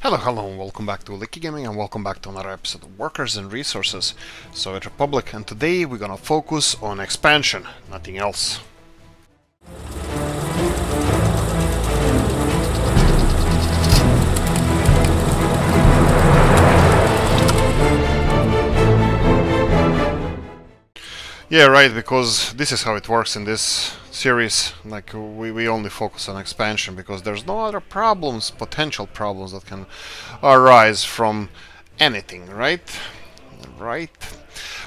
Hello, and welcome back to Oolykee Gaming, and welcome back to another episode of Workers and Resources, Soviet Republic, and today we're gonna focus on expansion, nothing else. Yeah, right, because this is how it works in this series. Like, we only focus on expansion because there's no other problems, potential problems that can arise from anything, right?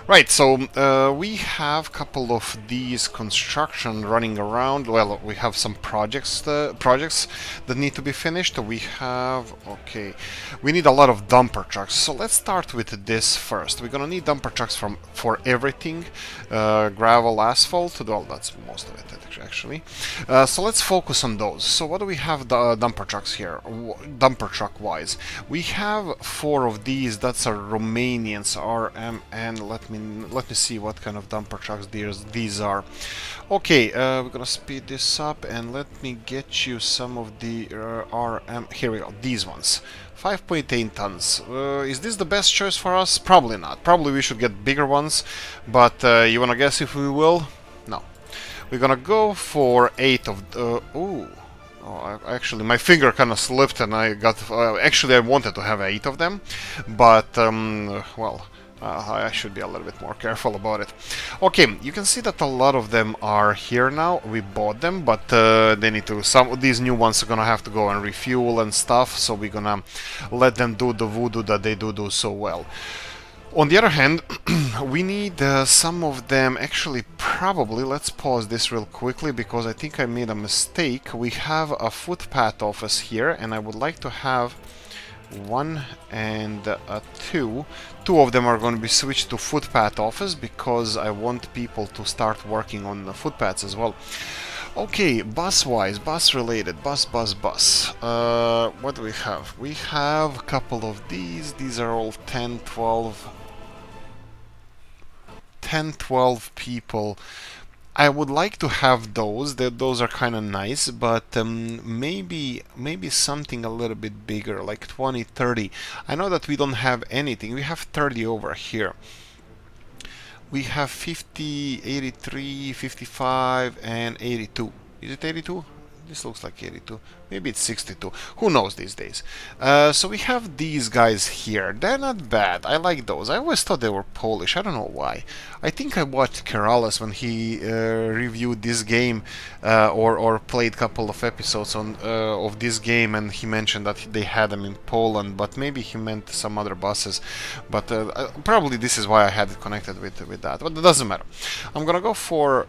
Right, so we have a couple of these construction running around. Well, we have some projects that need to be finished. We need a lot of dumper trucks. So let's start with this first. We're gonna need dumper trucks for everything, gravel, asphalt. Well, that's most of it actually. So let's focus on those. So what do we have the dumper trucks here? Dumper truck wise, we have 4 of these. That's our Romanians, RMN. Let me see what kind of dumper trucks these are. Okay, we're gonna speed this up and let me get you some of the RM. Here we go. These ones. 5.8 tons. Is this the best choice for us? Probably not. Probably we should get bigger ones. But you wanna guess if we will? No. We're gonna go for 8 of. Actually, my finger kind of slipped, and I got. Actually, I wanted to have 8 of them, but well. I should be a little bit more careful about it. Okay, you can see that a lot of them are here now. We bought them, but they need to. Some of these new ones are gonna have to go and refuel and stuff. So we're gonna let them do the voodoo that they do so well. On the other hand, we need some of them. Actually, probably. Let's pause this real quickly because I think I made a mistake. We have a footpath office here, and I would like to have 1 and 2. 2 of them are going to be switched to footpath office because I want people to start working on the footpaths as well. Okay, bus-wise, bus-related, bus. What do we have? We have a couple of these. These are all 10, 12 people. I would like to have those. Those are kind of nice, but maybe something a little bit bigger, like 20, 30. I know that we don't have anything. We have 30 over here. We have 50, 83, 55, and 82. Is it 82? This looks like 82. Maybe it's 62. Who knows these days? So we have these guys here. They're not bad. I like those. I always thought they were Polish. I don't know why. I think I watched Keralis when he reviewed this game or played a couple of episodes of this game, and he mentioned that they had them in Poland, but maybe he meant some other buses. But probably this is why I had it connected with that. But it doesn't matter. I'm gonna go for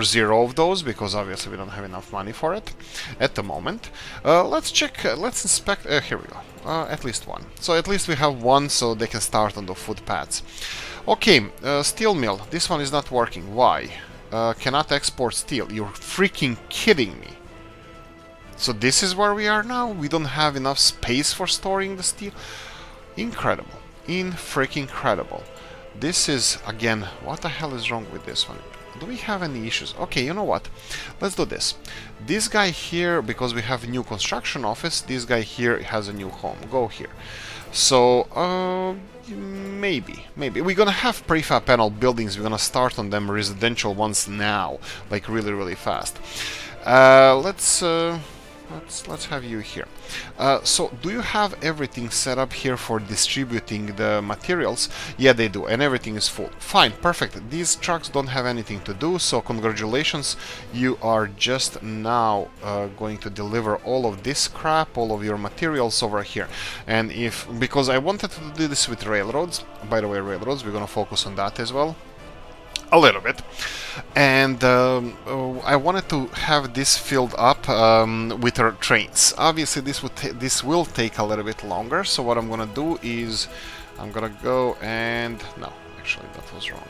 0 of those, because obviously we don't have enough money for it at the moment. Let's check, let's inspect, here we go, at least 1. So at least we have 1, so they can start on the footpaths. Okay, steel mill, this one is not working. Why? Cannot export steel. You're freaking kidding me. So this is where we are now? We don't have enough space for storing the steel? Incredible. Incredible. This is, again, what the hell is wrong with this one? Do we have any issues? Okay, you know what? Let's do this. This guy here, because we have a new construction office, this guy here has a new home. Go here. So, maybe. We're gonna have prefab panel buildings. We're gonna start on them residential ones now, like really fast. Let's have you here. So, do you have everything set up here for distributing the materials? Yeah, they do, and everything is full. Fine, perfect. These trucks don't have anything to do, so congratulations. You are just now going to deliver all of this crap, all of your materials over here. And because I wanted to do this with railroads, by the way, railroads, we're gonna focus on that as well. A little bit, and I wanted to have this filled up with our trains. Obviously, this will take a little bit longer. So what I'm gonna do is I'm gonna go and no, actually that was wrong.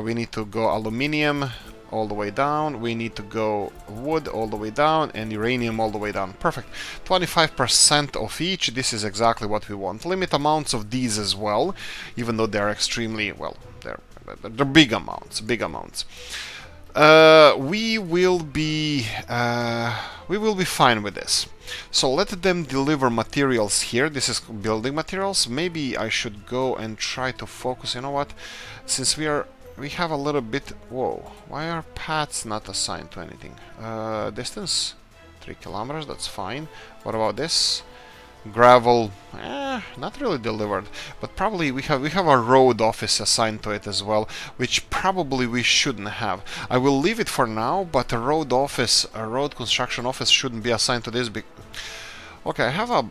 We need to go aluminium all the way down. We need to go wood all the way down and uranium all the way down. Perfect. 25% of each. This is exactly what we want. Limit amounts of these as well, even though they're extremely well. They're big amounts. We will be fine with this. So let them deliver materials here. This is building materials. Maybe I should go and try to focus. You know what? Since we have a little bit. Whoa! Why are paths not assigned to anything? Distance 3 kilometers. That's fine. What about this? Gravel, not really delivered, but probably we have a road office assigned to it as well, which probably we shouldn't have. I will leave it for now, but a road construction office shouldn't be assigned to this. Okay, I have a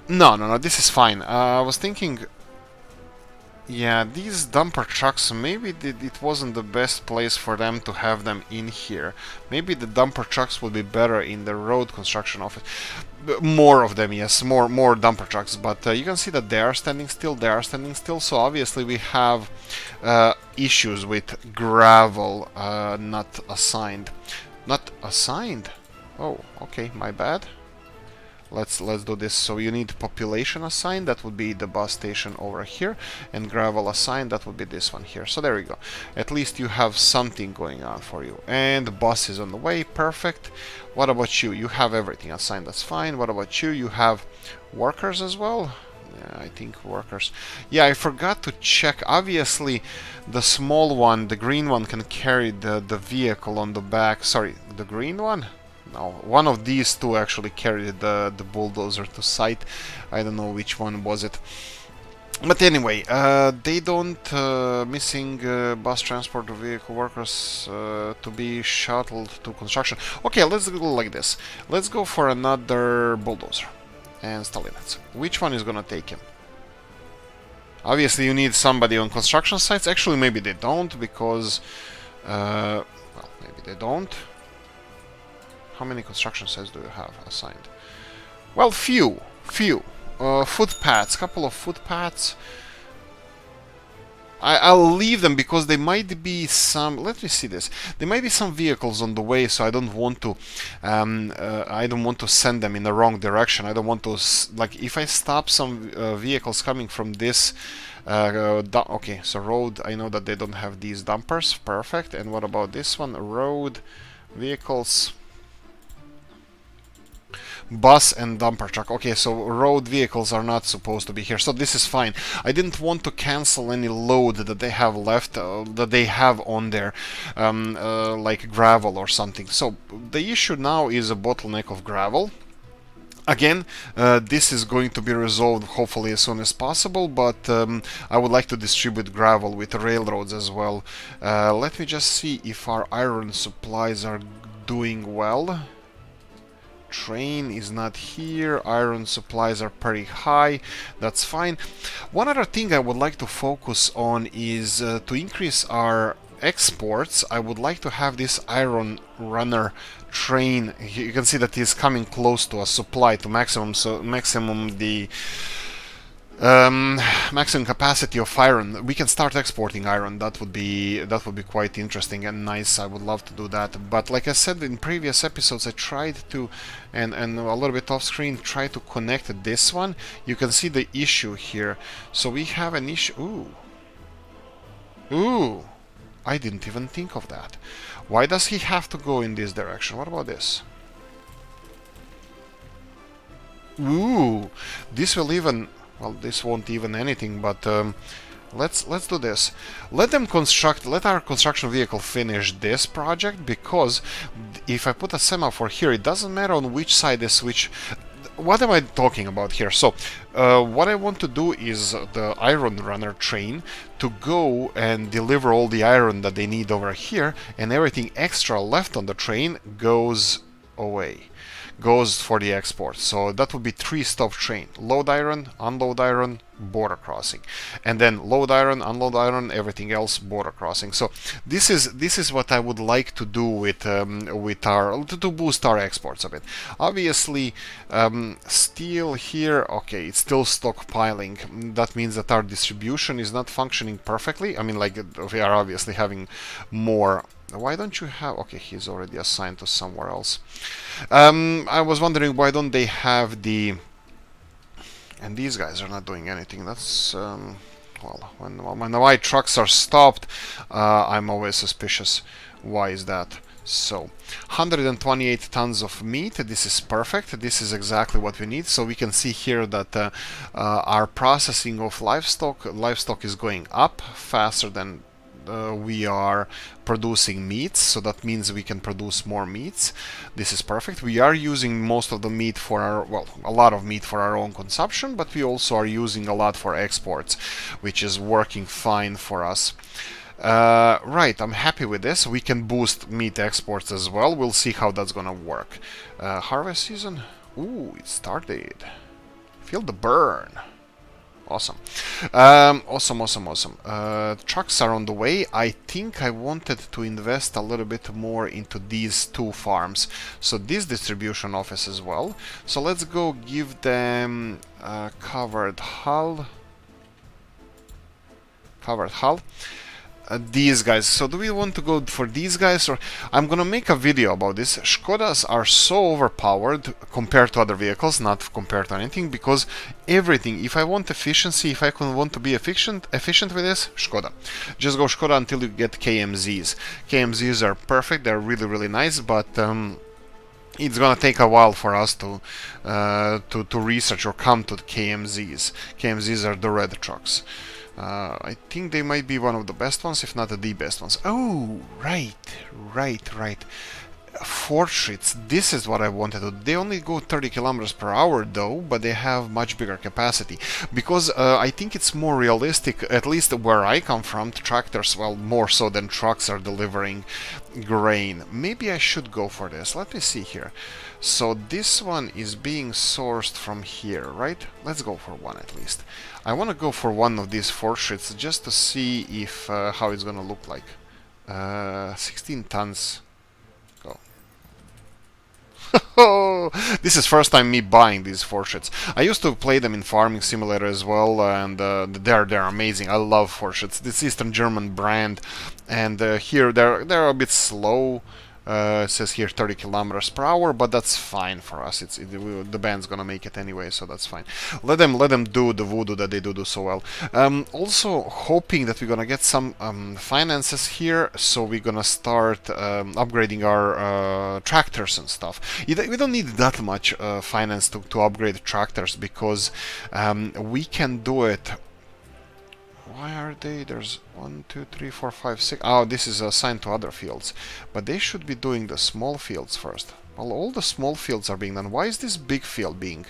no. This is fine. I was thinking. Yeah, these dumper trucks, maybe it wasn't the best place for them to have them in here. Maybe the dumper trucks would be better in the road construction office. More of them, yes, more dumper trucks. But you can see that they are standing still, so obviously we have issues with gravel not assigned. Not assigned? Oh, okay, my bad. Let's do this. So you need population assigned, that would be the bus station over here, and gravel assigned, that would be this one here. So there we go. At least you have something going on for you. And the bus is on the way, perfect. What about you? You have everything assigned, that's fine. What about you? You have workers as well? Yeah, I think workers. Yeah, I forgot to check. Obviously, the small one, the green one, can carry the vehicle on the back. Sorry, the green one? No, one of these two actually carried the bulldozer to site. I don't know which one was it. But anyway, they don't missing bus transport vehicle workers to be shuttled to construction. Okay, let's go like this. Let's go for another bulldozer and Stalinets. Which one is gonna take him? Obviously, you need somebody on construction sites. Actually, maybe they don't because, well, maybe they don't. How many construction sites do you have assigned? Well, few. Footpaths, couple of footpaths. I'll leave them because there might be some. Let me see this. There might be some vehicles on the way, so I don't want to. I don't want to send them in the wrong direction. I don't want to like if I stop some vehicles coming from this. Okay, so road. I know that they don't have these dumpers. Perfect. And what about this one? Road vehicles. Bus and dumper truck. Okay, so road vehicles are not supposed to be here, so this is fine. I didn't want to cancel any load that they have left, that they have on there, like gravel or something. So the issue now is a bottleneck of gravel. Again, this is going to be resolved hopefully as soon as possible, but I would like to distribute gravel with railroads as well. Let me just see if our iron supplies are doing well. Train is not here, iron supplies are pretty high, that's fine. One other thing I would like to focus on is to increase our exports. I would like to have this iron runner train. You can see that it's coming close to a supply to maximum, so maximum the maximum capacity of iron. We can start exporting iron. That would be quite interesting and nice. I would love to do that. But like I said in previous episodes, I tried to, and a little bit off screen, try to connect this one. You can see the issue here. So we have an issue. Ooh, I didn't even think of that. Why does he have to go in this direction? What about this? Ooh, this will even. Well, this won't even anything, but let's do this. Let our construction vehicle finish this project, because if I put a semaphore here, it doesn't matter on which side they switch. What am I talking about here? So, what I want to do is the iron runner train to go and deliver all the iron that they need over here, and everything extra left on the train goes away. Goes for the export. So that would be 3-stop train: load iron, unload iron, border crossing, and then load iron, unload iron, everything else border crossing. So this is what I would like to do with our to boost our exports a bit. Obviously, steel here, okay, it's still stockpiling. That means that our distribution is not functioning perfectly. I mean, like, we are obviously having more. Why don't you have... Okay, he's already assigned to somewhere else. I was wondering why don't they have the... And these guys are not doing anything. That's... well, when the white trucks are stopped, I'm always suspicious. Why is that? So, 128 tons of meat. This is perfect. This is exactly what we need. So we can see here that our processing of livestock is going up faster than we are producing meats, so that means we can produce more meats. This is perfect. We are using most of the meat for our, well, a lot of meat for our own consumption, but we also are using a lot for exports, which is working fine for us. Right, I'm happy with this. We can boost meat exports as well. We'll see how that's gonna work. Harvest season? Ooh, it started. Feel the burn. Awesome. Awesome. Trucks are on the way. I think I wanted to invest a little bit more into these two farms. So this distribution office as well. So let's go give them covered hull. These guys. So do we want to go for these guys, or I'm gonna make a video about this. Škodas are so overpowered compared to other vehicles, not compared to anything, because everything, if I want efficiency, if I want to be efficient with this, Škoda. Just go Škoda until you get KMZs. KMZs are perfect, they're really nice, but it's gonna take a while for us to research or come to the KMZs. KMZs are the red trucks. I think they might be one of the best ones, if not the best ones. Oh, right. Fortrits, this is what I wanted to do. They only go 30 kilometers per hour though, but they have much bigger capacity. Because I think it's more realistic, at least where I come from, tractors, well, more so than trucks are delivering grain. Maybe I should go for this. Let me see here. So this one is being sourced from here, right? Let's go for one at least. I want to go for one of these fortrits just to see if how it's gonna look like. 16 tons. Oh, this is first time me buying these fortrits. I used to play them in Farming Simulator as well, and they're amazing. I love fortrits. This Eastern German brand, and here they're a bit slow. It says here 30 kilometers per hour, but that's fine for us. The band's gonna make it anyway, so that's fine. Let them do the voodoo that they do so well. Also hoping that we're gonna get some finances here, so we're gonna start upgrading our tractors and stuff. We don't need that much finance to upgrade tractors, because we can do it. Why are they? There's 1, 2, 3, 4, 5, 6. Oh, this is assigned to other fields. But they should be doing the small fields first. Well, all the small fields are being done. Why is this big field being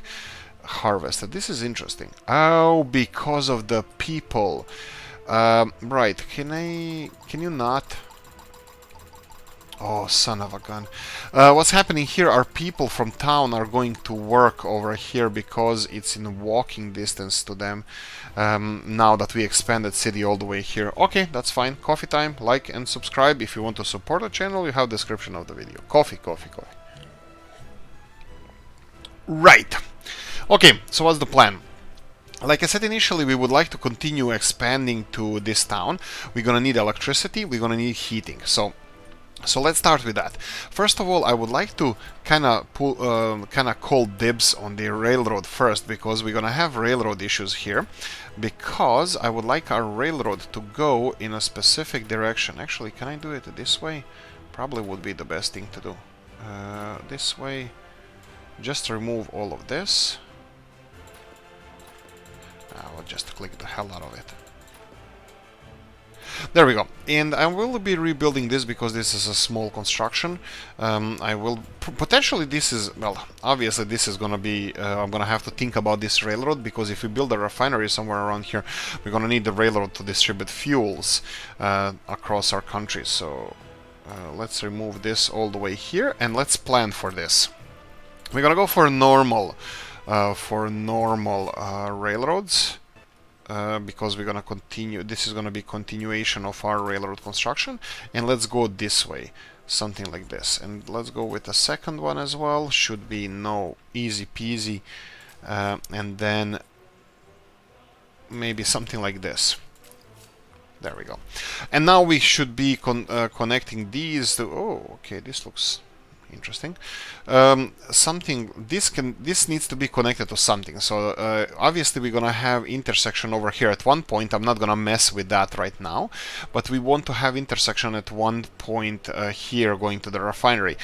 harvested? This is interesting. Oh, because of the people. Right. Can you not? Oh, son of a gun. What's happening here are people from town are going to work over here because it's in walking distance to them. Now that we expanded city all the way here. Okay, that's fine. Coffee time. Like and subscribe. If you want to support the channel, you have description of the video. Coffee. Right. Okay, so what's the plan? Like I said initially, we would like to continue expanding to this town. We're gonna need electricity. We're gonna need heating. So let's start with that. First of all, I would like to kind of call dibs on the railroad first, because we're gonna have railroad issues here. Because I would like our railroad to go in a specific direction. Actually, can I do it this way? Probably would be the best thing to do. This way. Just remove all of this. I'll just click the hell out of it. There we go. And I will be rebuilding this because this is a small construction. I will potentially, this is, well, obviously this is gonna be, I'm gonna have to think about this railroad, because if we build a refinery somewhere around here, we're gonna need the railroad to distribute fuels across our country. So let's remove this all the way here, and let's plan for this. We're gonna go for normal railroads. Because we're gonna continue, this is gonna be continuation of our railroad construction, and let's go this way, something like this, and let's go with the second one as well. Should be no easy peasy, and then maybe something like this. There we go. And now we should be connecting these to, oh, okay, this looks interesting. This needs to be connected to something. So obviously we're gonna have intersection over here at one point. I'm not gonna mess with that right now, but we want to have intersection at one point here going to the refinery.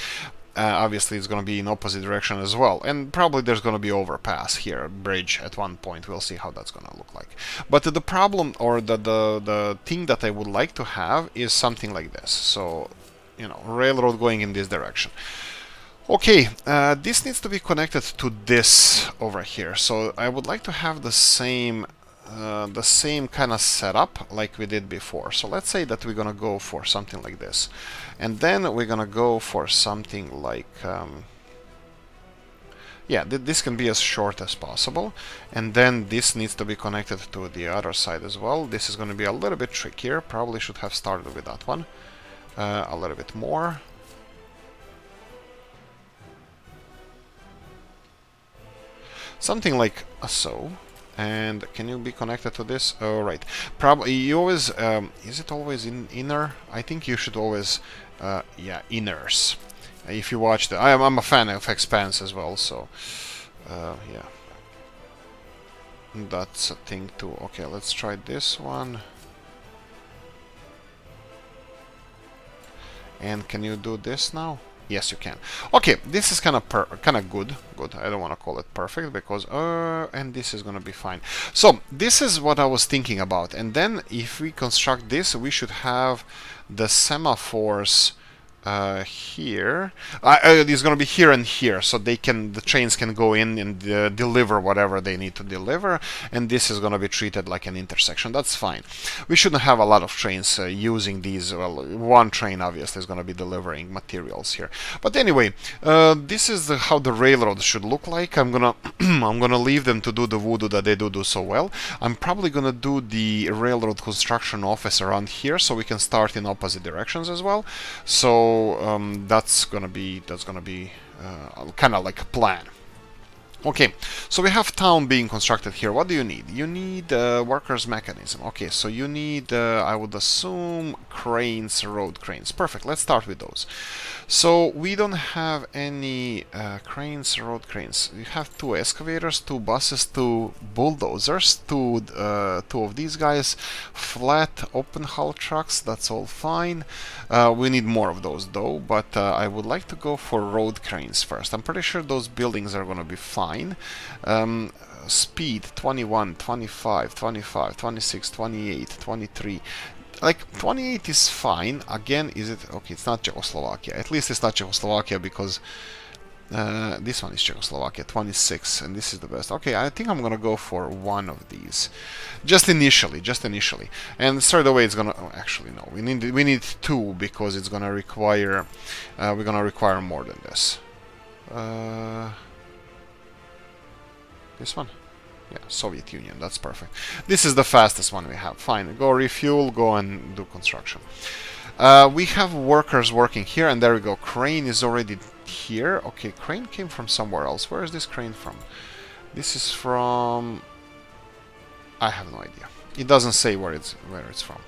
Obviously it's going to be in opposite direction as well, and probably there's going to be overpass here, a bridge at one point. We'll see how that's going to look like. But the problem, or the thing that I would like to have is something like this. So, you know, railroad going in this direction. Okay, this needs to be connected to this over here. So I would like to have the same kind of setup like we did before. So let's say that we're gonna go for something like this, and then we're gonna go for something like yeah, this can be as short as possible, and then this needs to be connected to the other side as well. This is going to be a little bit trickier. Probably should have started with that one a little bit more. Something like so. And can you be connected to this? Oh, right. Probably you always is it always in inner? I think you should always yeah, inners. If you watch the, I'm a fan of Expanse as well, so yeah, that's a thing too. Okay, let's try this one. And can you do this now? Yes, you can. Okay, this is kind of good. Good. I don't want to call it perfect because and this is gonna be fine. So this is what I was thinking about. And then if we construct this, we should have the semaphores here. It's going to be here and here, so the trains can go in and deliver whatever they need to deliver, and this is going to be treated like an intersection. That's fine. We shouldn't have a lot of trains using these. Well, one train obviously is going to be delivering materials here. But anyway, this is how the railroad should look like. I'm gonna I'm gonna leave them to do the voodoo that they do so well. I'm probably gonna do the railroad construction office around here, so we can start in opposite directions as well. So that's gonna be kind of like a plan. Okay, so we have town being constructed here. What do you need? You need workers mechanism. Okay, so you need, I would assume, cranes, road cranes. Perfect, let's start with those. So we don't have any cranes, road cranes. We have 2 excavators, 2 buses, 2 bulldozers, two of these guys, flat open hull trucks. That's all fine. We need more of those though, but I would like to go for road cranes first. I'm pretty sure those buildings are going to be fine. Speed 21, 25, 25, 26, 28, 23. Like 28 is fine. Again, is it okay? It's not Czechoslovakia. At least it's not Czechoslovakia because this one is Czechoslovakia. 26, and this is the best. Okay, I think I'm gonna go for one of these, just initially. And straight away it's gonna. Oh, actually, no. We need 2 because it's gonna require. We're gonna require more than this. This one? Yeah, Soviet Union, that's perfect. This is the fastest one we have. Fine, go refuel, go and do construction. We have workers working here, and there we go. Crane is already here. Okay, crane came from somewhere else. Where is this crane from? This is from... I have no idea. It doesn't say where it's from.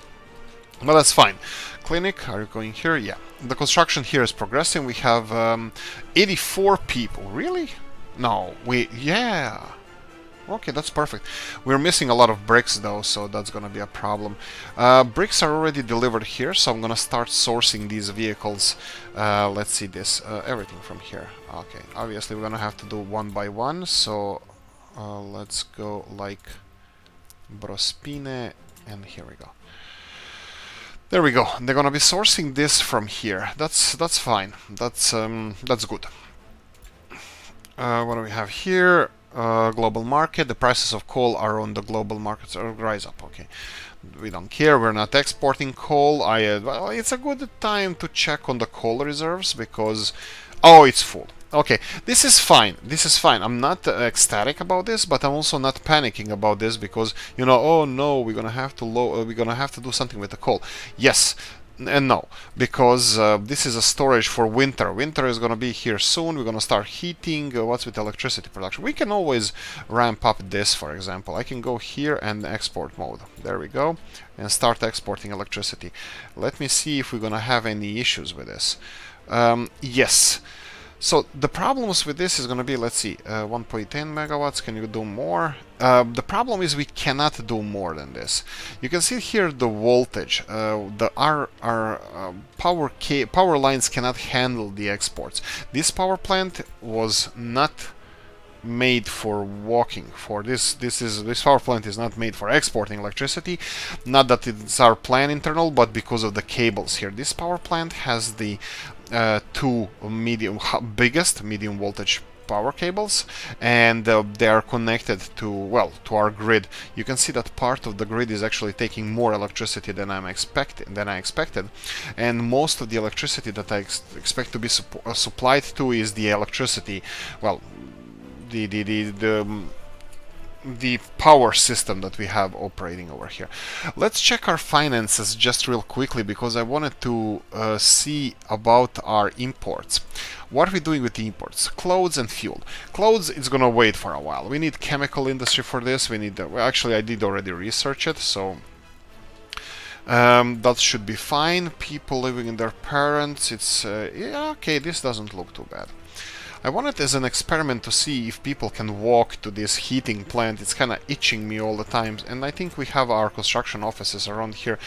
But that's fine. Clinic, are you going here? Yeah. The construction here is progressing. We have 84 people. Really? No, yeah. Okay, that's perfect. We're missing a lot of bricks though, so that's gonna be a problem. Bricks are already delivered here, so I'm gonna start sourcing these vehicles. Let's see this. Everything from here. Okay, obviously we're gonna have to do one by one, so let's go like Brospine, and here we go. There we go. They're gonna be sourcing this from here. That's fine. That's good. What do we have here? Global market. The prices of coal are on the global markets rise up. Okay, we don't care. We're not exporting coal. Well, it's a good time to check on the coal reserves because it's full. Okay, this is fine. I'm not ecstatic about this, but I'm also not panicking about this because oh no, we're gonna have to do something with the coal. Yes. And no, because this is a storage for winter. Winter is going to be here soon. We're going to start heating. What's with electricity production? We can always ramp up this, for example. I can go here and export mode. There we go. And start exporting electricity. Let me see if we're going to have any issues with this. Yes. So the problems with this is going to be, let's see, 1.10 megawatts. Can you do more? The problem is we cannot do more than this. You can see here the voltage. Our power lines cannot handle the exports. This power plant was not made for walking. For this power plant is not made for exporting electricity. Not that it's our plan internal, but because of the cables here. This power plant has the two biggest medium voltage power cables, and they are connected to our grid. You can see that part of the grid is actually taking more electricity than I expected, and most of the electricity that I expect to be supplied to is the electricity, well, the power system that we have operating over here. Let's check our finances just real quickly, because I wanted to see about our imports. What are we doing with the imports? Clothes and fuel. Clothes, it's gonna wait for a while. We need chemical industry for this. We need, well, actually I did already research it, so that should be fine. People living in their parents, it's yeah, okay, this doesn't look too bad. I wanted as an experiment to see if people can walk to this heating plant. It's kind of itching me all the time, and I think we have our construction offices around here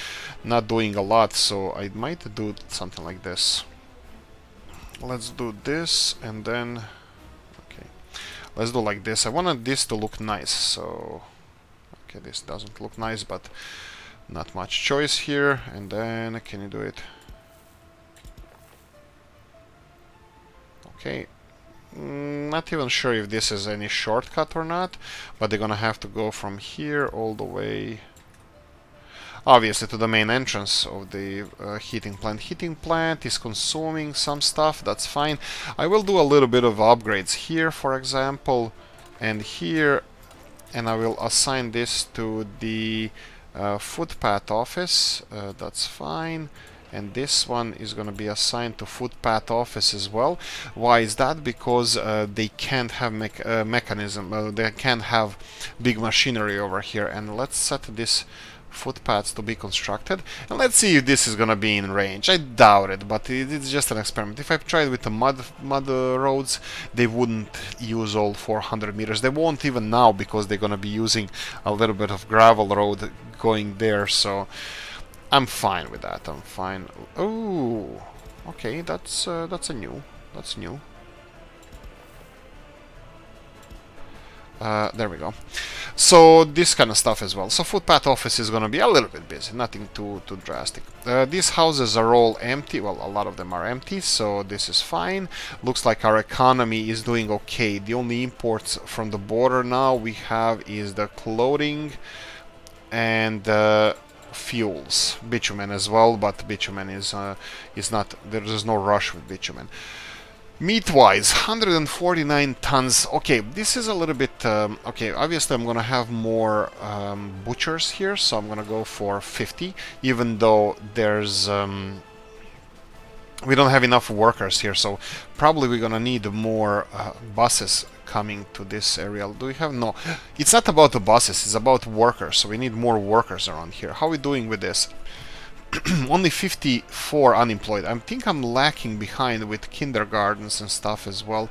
not doing a lot, so I might do something like this. Let's do this, and then okay, let's do like this. I wanted this to look nice, so okay, this doesn't look nice, but not much choice here. And then can you do it? Okay. Not even sure if this is any shortcut or not, but they're gonna have to go from here all the way, obviously, to the main entrance of the heating plant. Heating plant is consuming some stuff, that's fine. I will do a little bit of upgrades here, for example, and here, and I will assign this to the footpath office, that's fine. And this one is going to be assigned to footpath office as well. Why is that? Because they can't have mechanism, they can't have big machinery over here. And let's set this footpaths to be constructed, and let's see if this is gonna be in range. I doubt it, but it's just an experiment. If I tried with the mud roads, they wouldn't use all 400 meters. They won't even now, because they're gonna be using a little bit of gravel road going there, so I'm fine with that. I'm fine. Oh, okay, that's new. That's new. There we go. So this kind of stuff as well. So footpath office is gonna be a little bit busy, nothing too drastic. These houses are all empty. Well, a lot of them are empty, so this is fine. Looks like our economy is doing okay. The only imports from the border now we have is the clothing and fuels, bitumen as well, but bitumen is not, there's no rush with bitumen. Meat-wise, 149 tons. Okay, this is a little bit okay. Obviously, I'm gonna have more butchers here, so I'm gonna go for 50, even though there's we don't have enough workers here, so probably we're gonna need more buses coming to this area. Do we have? No, it's not about the buses, it's about workers, so we need more workers around here. How are we doing with this? Only 54 unemployed. I think I'm lacking behind with kindergartens and stuff as well.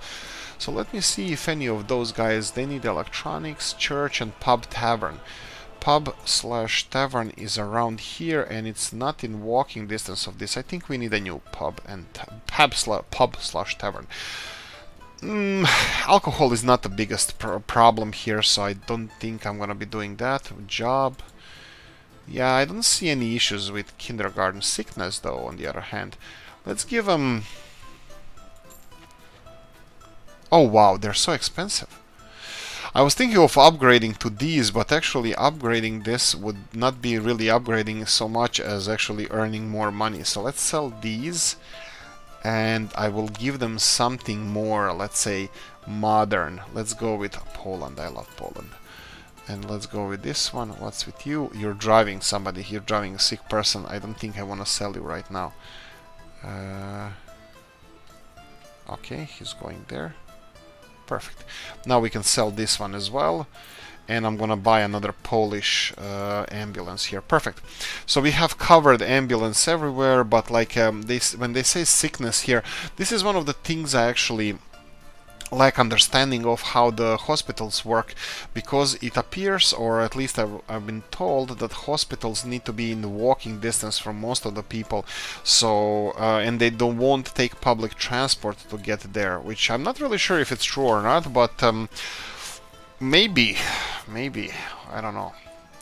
So let me see if any of those guys, they need electronics, church, and pub tavern. Pub/tavern is around here, and it's not in walking distance of this. I think we need a new pub and pub/tavern. Alcohol is not the biggest problem here, so I don't think I'm gonna be doing that. Job. Yeah, I don't see any issues with kindergarten sickness, though, on the other hand. Let's give them... Oh, wow, they're so expensive. I was thinking of upgrading to these, but actually upgrading this would not be really upgrading so much as actually earning more money. So let's sell these, and I will give them something more, let's say, modern. Let's go with Poland. I love Poland. And let's go with this one. What's with you? You're driving somebody. You're driving a sick person. I don't think I want to sell you right now. Okay, he's going there. Perfect. Now we can sell this one as well. and I'm gonna buy another Polish ambulance here. Perfect. So we have covered ambulance everywhere, but like when they say sickness here, this is one of the things I actually lack understanding of how the hospitals work, because it appears, or at least I've been told, that hospitals need to be in walking distance from most of the people, so and they don't won't take public transport to get there, which I'm not really sure if it's true or not, but maybe I don't know.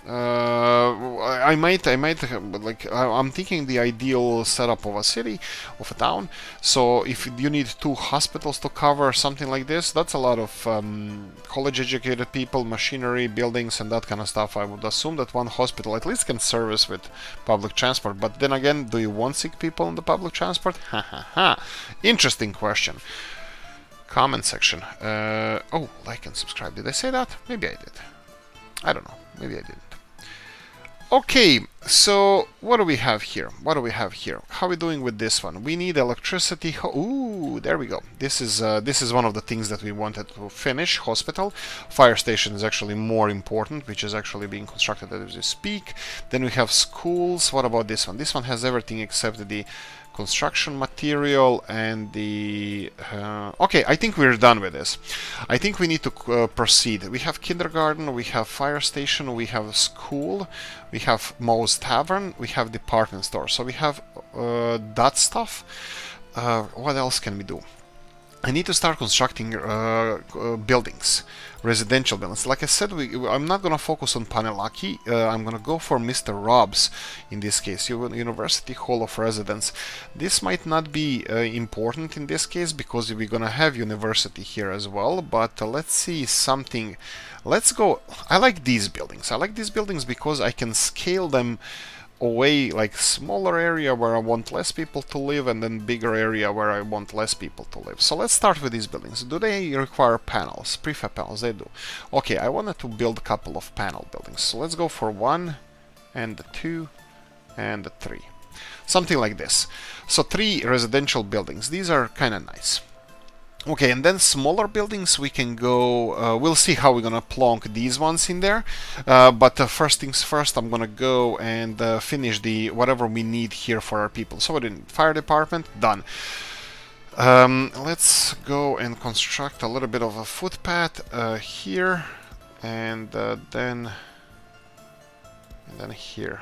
I might like I'm thinking the ideal setup of a city, of a town. So if you need 2 hospitals to cover something like this, that's a lot of college-educated people, machinery, buildings, and that kind of stuff. I would assume that one hospital at least can service with public transport. But then again, do you want sick people on the public transport? Ha ha ha! Interesting question. Comment section. Oh, like and subscribe. Did I say that? Maybe I did. I don't know. Maybe I didn't. Okay, so what do we have here? What do we have here? How are we doing with this one? We need electricity. Ooh, there we go. This is one of the things that we wanted to finish. Hospital, fire station is actually more important, which is actually being constructed as we speak. Then we have schools. What about this one? This one has everything except the construction material and the okay, I think we're done with this. I think we need to proceed. We have kindergarten, we have fire station, we have school, we have Moe's Tavern, we have department store. So we have that stuff. What else can we do? I need to start constructing buildings, residential buildings. Like I said, I'm not going to focus on Panelaki. I'm going to go for Mr. Rob's in this case, University Hall of Residence. This might not be important in this case because we're going to have university here as well, but let's see something. Let's go. I like these buildings. I like these buildings because I can scale them away, like smaller area where I want less people to live, and then bigger area where I want less people to live. So let's start with these buildings. Do they require panels? Prefab panels, they do. Okay, I wanted to build a couple of panel buildings. So let's go for 1 and 2 and 3. Something like this. So 3 residential buildings. These are kind of nice. Okay, and then smaller buildings, we can go, we'll see how we're gonna plonk these ones in there, but first things first, I'm gonna go and finish the whatever we need here for our people. So we're in fire department, done. Let's go and construct a little bit of a footpath here, and then here.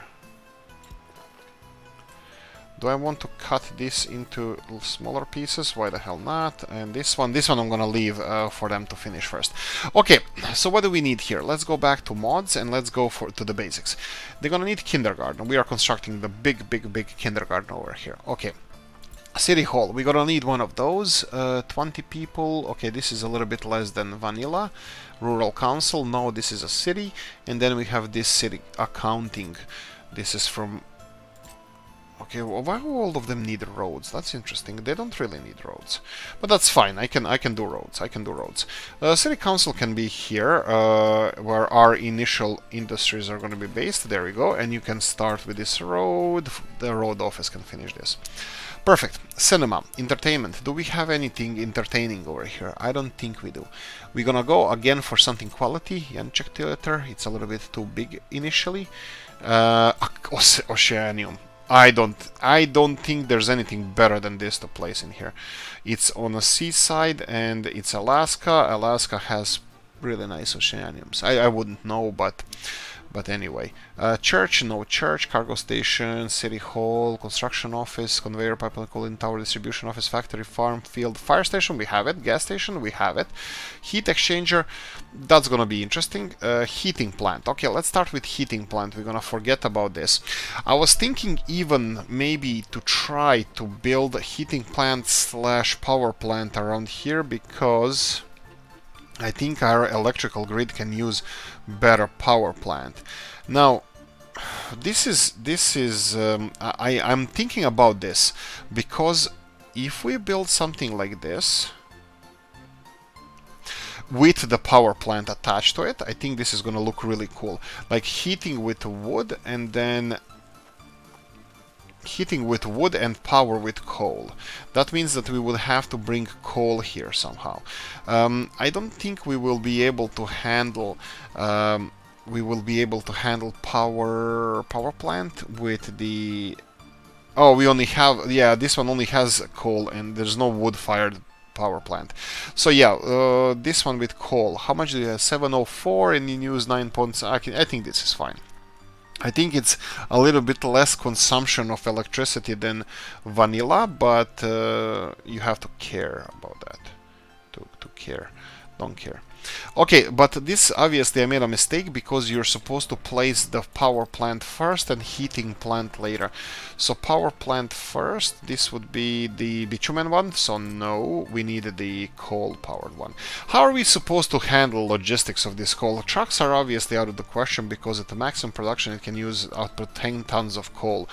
Do I want to cut this into smaller pieces? Why the hell not? And this one I'm gonna leave for them to finish first. Okay, so what do we need here? Let's go back to mods and let's go to the basics. They're gonna need kindergarten. We are constructing the big kindergarten over here. Okay. City Hall, we're gonna need one of those. 20 people. Okay, this is a little bit less than vanilla. Rural Council, no, this is a city. And then we have this city accounting. This is from... Okay, well, why do all of them need roads? That's interesting. They don't really need roads, but that's fine. I can do roads. I can do roads. City Council can be here, where our initial industries are going to be based. There we go. And you can start with this road. The road office can finish this. Perfect. Cinema, entertainment. Do we have anything entertaining over here? I don't think we do. We're gonna go again for something quality. Yanchek Theater. It's a little bit too big initially. Oceanium. I don't think there's anything better than this to place in here. It's on a seaside and it's Alaska. Alaska has really nice oceaniums. I wouldn't know, but anyway. Church, no church. Cargo station, city hall, construction office, conveyor pipeline, cooling tower, distribution office, factory, farm, field, fire station, we have it. Gas station, we have it. Heat exchanger, that's gonna be interesting. Heating plant. Okay, let's start with heating plant. We're gonna forget about this. I was thinking even maybe to try to build a heating plant / power plant around here, because I think our electrical grid can use better power plant. Now, I'm thinking about this because if we build something like this with the power plant attached to it, I think this is gonna look really cool. Like heating with wood and then heating with wood and power with coal. That means that we would have to bring coal here somehow. I don't think we will be able to handle power plant with the. Oh, we only have, yeah, this one only has coal and there's no wood-fired power plant. So yeah, this one with coal. How much do you have? 704 and you use 9 points. I think this is fine. I think it's a little bit less consumption of electricity than vanilla, but you have to care about that. To care. Don't care. Okay, but this obviously I made a mistake because you're supposed to place the power plant first and heating plant later. So power plant first, this would be the bitumen one, so no, we needed the coal powered one. How are we supposed to handle logistics of this coal? Trucks are obviously out of the question because at the maximum production it can use up to 10 tons of coal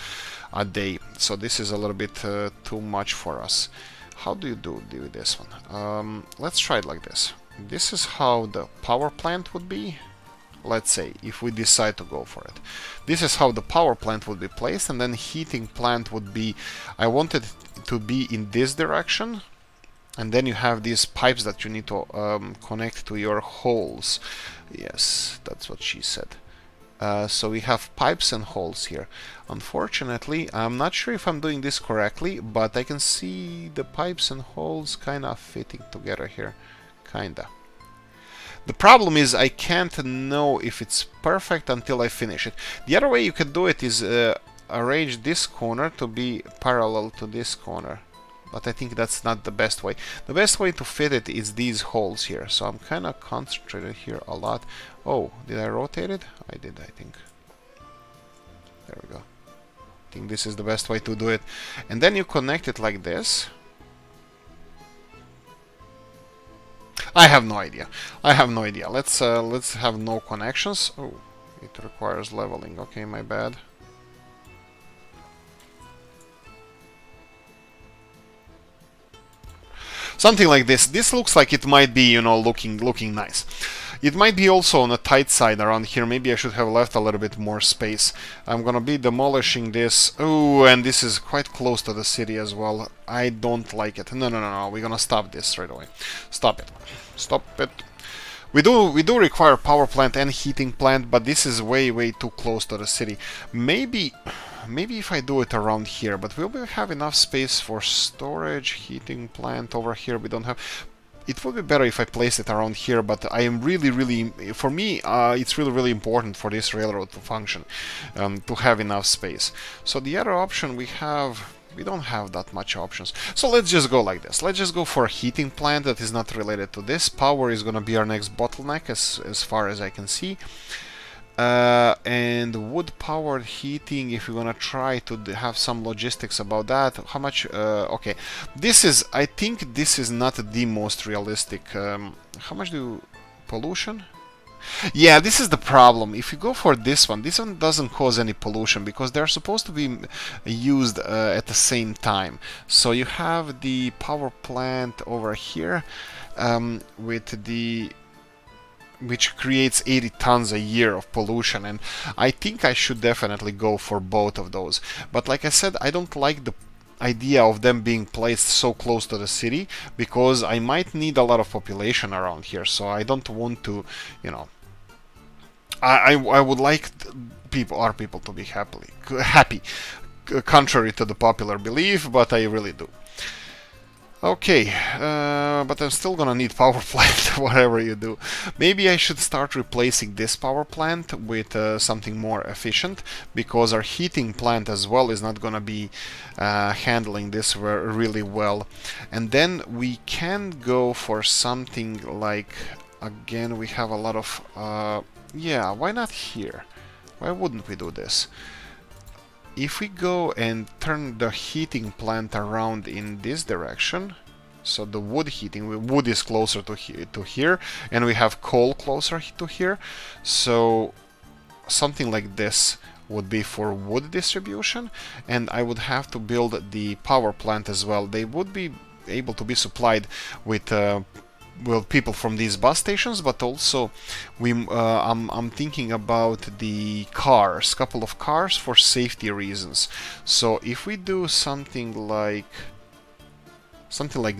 a day. So this is a little bit too much for us. How do you do this one? Let's try it like this. This is how the power plant would be. Let's say if we decide to go for it. This is how the power plant would be placed, and then heating plant would be, I want it to be in this direction, and then you have these pipes that you need to connect to your holes. Yes, that's what she said. So we have pipes and holes here. Unfortunately, I'm not sure if I'm doing this correctly, but I can see the pipes and holes kind of fitting together here. Kinda. The problem is I can't know if it's perfect until I finish it. The other way you can do it is arrange this corner to be parallel to this corner. But I think that's not the best way. The best way to fit it is these holes here. So I'm kind of concentrated here a lot. Oh, did I rotate it? I did, I think. There we go. I think this is the best way to do it. And then you connect it like this. I have no idea. I have no idea. Let's have no connections. Oh, it requires leveling. Okay, my bad. Something like this. This looks like it might be, you know, looking nice. It might be also on the tight side around here. Maybe I should have left a little bit more space. I'm gonna be demolishing this. Oh, and this is quite close to the city as well. I don't like it. No, no, no, no. We're gonna stop this right away. Stop it. Stop it. We do require power plant and heating plant, but this is way too close to the city. Maybe if I do it around here, but will we have enough space for storage, heating plant over here? We don't have. It would be better if I placed it around here, but I am really, for me, it's really important for this railroad to function, to have enough space. So the other option we don't have that much options. So let's just go like this. Let's just go for a heating plant that is not related to this. Power is gonna be our next bottleneck as far as I can see. And wood-powered heating, if you're gonna try to have some logistics about that. How much? Okay, I think this is not the most realistic. How much do pollution? Yeah, this is the problem. If you go for this one doesn't cause any pollution because they're supposed to be used at the same time. So you have the power plant over here which creates 80 tons a year of pollution, and I think I should definitely go for both of those. But like I said, I don't like the idea of them being placed so close to the city because I might need a lot of population around here, so I don't want to, you know, I would like our people to be happy, contrary to the popular belief, but I really do. Okay, but I'm still gonna need power plant, whatever you do. Maybe I should start replacing this power plant with something more efficient, because our heating plant as well is not gonna be handling this really well. And then we can go for something like, again, we have a lot of, yeah, why not here? Why wouldn't we do this? If we go and turn the heating plant around in this direction, so the wood is closer to here, and we have coal closer to here, so something like this would be for wood distribution, and I would have to build the power plant as well. They would be able to be supplied with well, people from these bus stations, but also I'm thinking about the cars, couple of cars for safety reasons. So if we do something like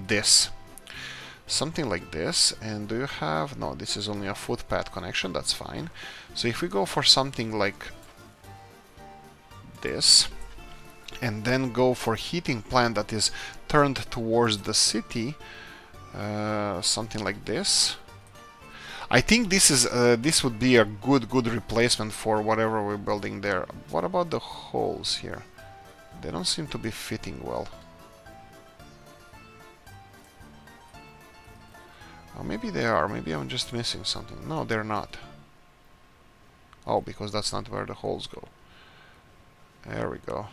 this, and do you have, no, this is only a footpath connection, that's fine. So if we go for something like this, and then go for heating plant that is turned towards the city, something like this. I think this would be a good replacement for whatever we're building there. What about the holes here? They don't seem to be fitting well. Oh, maybe they are. Maybe I'm just missing something. No, they're not. Oh, because that's not where the holes go. There we go.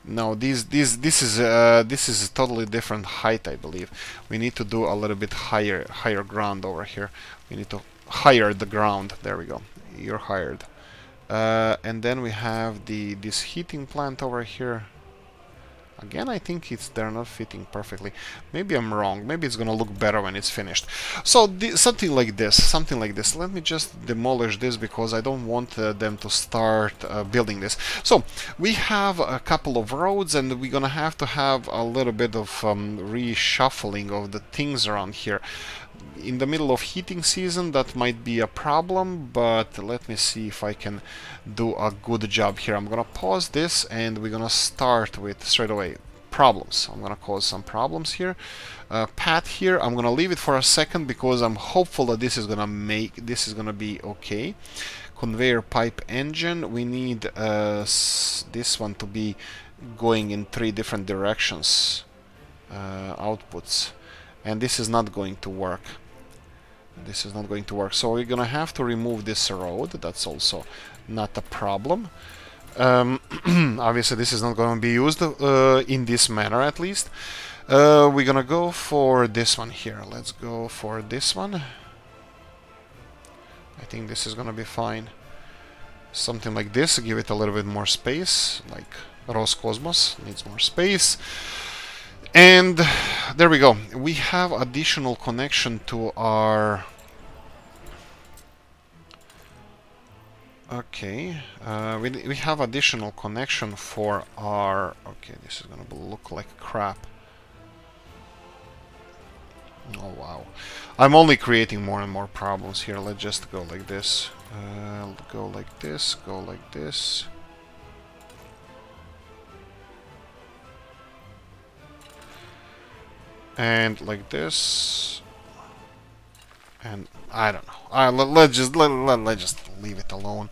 No, this is a totally different height, I believe. We need to do a little bit higher ground over here. We need to higher the ground. There we go. You're hired. And then we have this heating plant over here. Again, I think they're not fitting perfectly. Maybe I'm wrong. Maybe it's gonna look better when it's finished. So something like this. Let me just demolish this because I don't want them to start building this. So we have a couple of roads, and we're gonna have to have a little bit of reshuffling of the things around here. In the middle of heating season, that might be a problem, but let me see if I can do a good job here. I'm gonna pause this, and we're gonna start with straight away problems. I'm gonna cause some problems here. Path here, I'm gonna leave it for a second because I'm hopeful that this is gonna be okay. Conveyor pipe engine, we need this one to be going in 3 different directions, outputs, and this is not going to work. So we're gonna have to remove this road. That's also not a problem. Obviously this is not going to be used in this manner, at least. We're gonna go for this one here. Let's go for this one. I think this is gonna be fine. Something like this, give it a little bit more space, like Roscosmos needs more space. And there we go. We have additional connection to our... Okay, we have additional connection for our... Okay, this is gonna look like crap. Oh wow. I'm only creating more and more problems here. Let's just go like this. Go like this, go like this. And like this, and I don't know. Let's just leave it alone.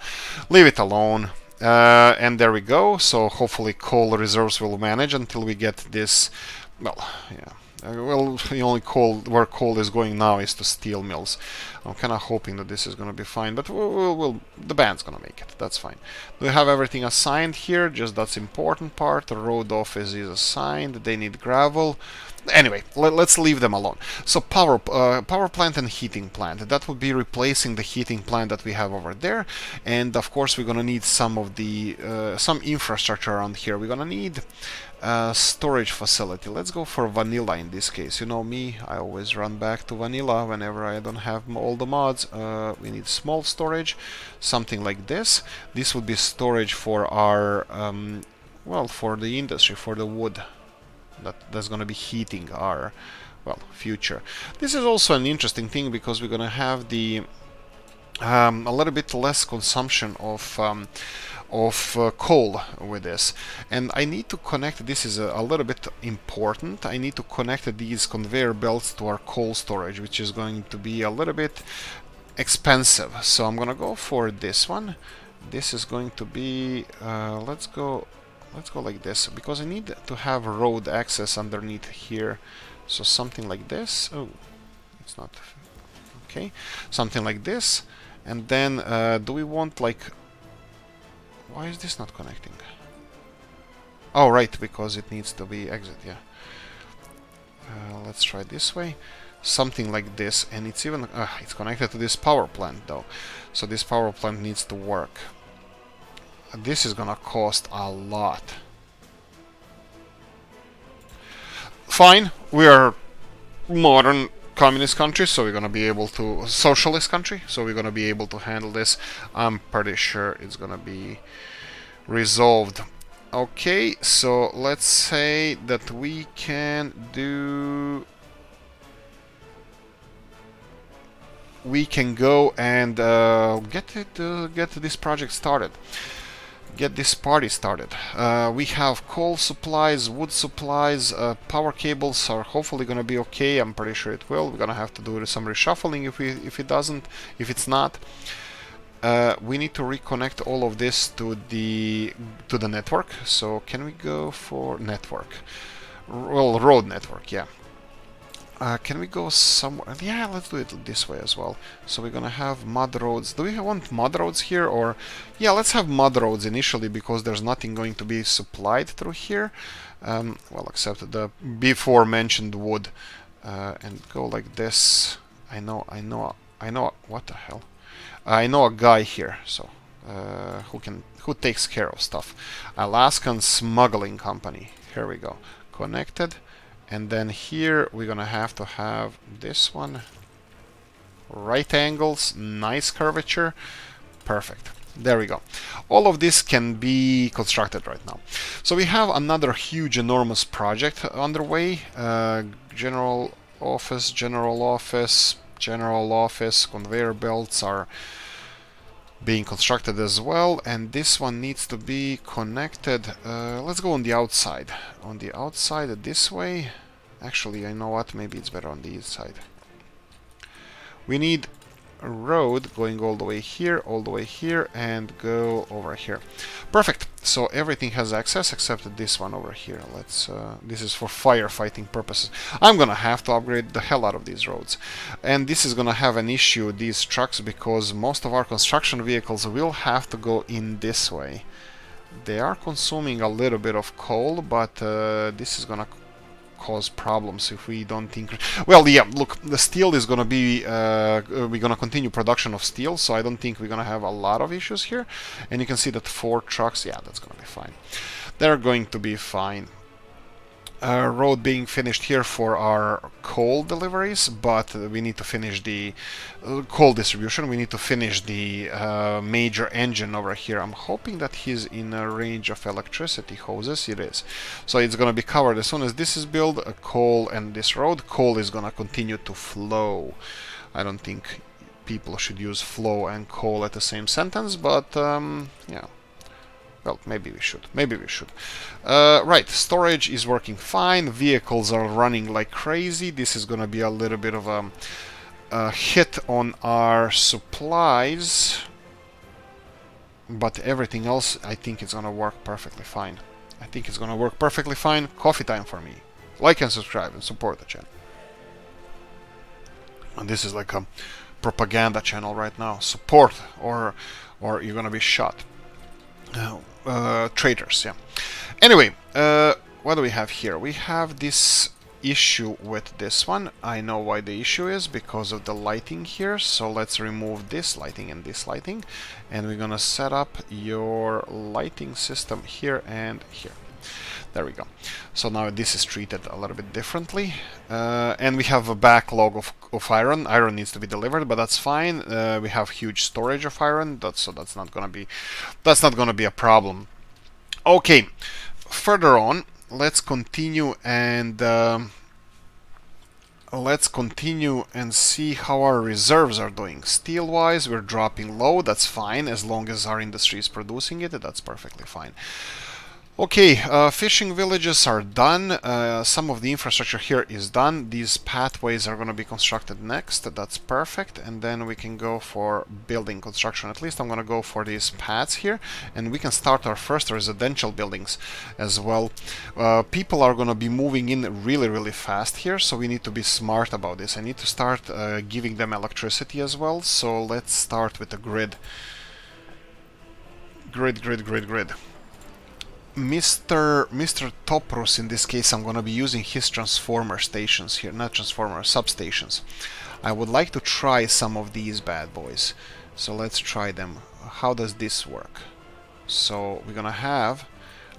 And there we go. So hopefully coal reserves will manage until we get this. Well, yeah. Well, the only where coal is going now is to steel mills. I'm kind of hoping that this is going to be fine, but the band's going to make it. That's fine. We have everything assigned here. Just that's important part. The road office is assigned. They need gravel. Anyway, let's leave them alone. So power plant and heating plant. That would be replacing the heating plant that we have over there. And of course, we're gonna need some of the some infrastructure around here. We're gonna need storage facility. Let's go for vanilla in this case. You know me, I always run back to vanilla whenever I don't have all the mods. We need small storage, something like this. This would be storage for our well, for the industry, for the wood. That's going to be heating our, well, future. This is also an interesting thing because we're going to have the a little bit less consumption of coal with this, and I need to connect. This is a little bit important. I need to connect these conveyor belts to our coal storage, which is going to be a little bit expensive. So I'm going to go for this one. This is going to be let's go like this, because I need to have road access underneath here. So something like this. Oh, it's not okay. Something like this, and then do we want like? Why is this not connecting? Oh, right, because it needs to be exit. Yeah. Let's try this way. something like this, and it's even it's connected to this power plant though, so this power plant needs to work. This is gonna cost a lot. Fine, we are modern communist country, so we're gonna be able to, socialist country, so we're gonna be able to handle this. I'm pretty sure it's gonna be resolved. Okay, so let's say that we can do, we can go and get this project started. Get this party started. We have coal supplies, wood supplies, power cables are hopefully gonna be okay. I'm pretty sure it will. We're gonna have to do some reshuffling if it doesn't, if it's not. We need to reconnect all of this to the network. So can we go for network? Well, road network, yeah. Can we go somewhere? Yeah, let's do it this way as well. So we're gonna have mud roads. Do we want mud roads here, or yeah, let's have mud roads initially because there's nothing going to be supplied through here. Well, except the before mentioned wood, and go like this. I know. What the hell? I know a guy here, so who takes care of stuff. Alaskan Smuggling Company. Here we go. Connected. And then here we're gonna have to have this one. Right angles, nice curvature. Perfect. There we go. All of this can be constructed right now. So we have another huge, enormous project underway. General office, conveyor belts are being constructed as well, and this one needs to be connected. Let's go on the outside. On the outside this way. Actually, I know what, maybe it's better on the inside. We need a road going all the way here, and go over here. Perfect. So everything has access except this one over here. Let's. This is for firefighting purposes. I'm gonna have to upgrade the hell out of these roads, and this is gonna have an issue, these trucks, because most of our construction vehicles will have to go in this way. They are consuming a little bit of coal, but this is gonna cause problems if we don't increase. Well, yeah, look, the steel is gonna be we're gonna continue production of steel, so I don't think we're gonna have a lot of issues here. And you can see that 4 trucks, yeah, that's gonna be fine. They're going to be fine. Road being finished here for our coal deliveries, but we need to finish the coal distribution. We need to finish the major engine over here. I'm hoping that he's in a range of electricity hoses. It is. So it's going to be covered as soon as this is built. Coal and this road. Coal is going to continue to flow. I don't think people should use flow and coal at the same sentence, but yeah. Well, maybe we should. Right, storage is working fine. Vehicles are running like crazy. This is gonna be a little bit of a hit on our supplies, but everything else, I think it's gonna work perfectly fine. Coffee time for me. Like and subscribe and support the channel. And this is like a propaganda channel right now. Support, or you're gonna be shot. Traitors, yeah. Anyway, what do we have here? We have this issue with this one. I know why the issue is, because of the lighting here. So let's remove this lighting and this lighting, and we're gonna set up your lighting system here and here. There we go. So now this is treated a little bit differently, and we have a backlog of iron. Iron needs to be delivered, but that's fine. We have huge storage of iron, so that's not gonna be a problem. Okay, further on, let's continue and see how our reserves are doing. Steel-wise, we're dropping low. That's fine as long as our industry is producing it. That's perfectly fine. Okay, fishing villages are done. Some of the infrastructure here is done. These pathways are going to be constructed next. That's perfect. And then we can go for building construction. At least I'm going to go for these paths here. And we can start our first residential buildings as well. People are going to be moving in really, really fast here. So we need to be smart about this. I need to start giving them electricity as well. So let's start with the grid. Grid. Mr. Toprus, in this case, I'm going to be using his transformer stations here, not transformer, substations. I would like to try some of these bad boys. So let's try them. How does this work? So we're going to have...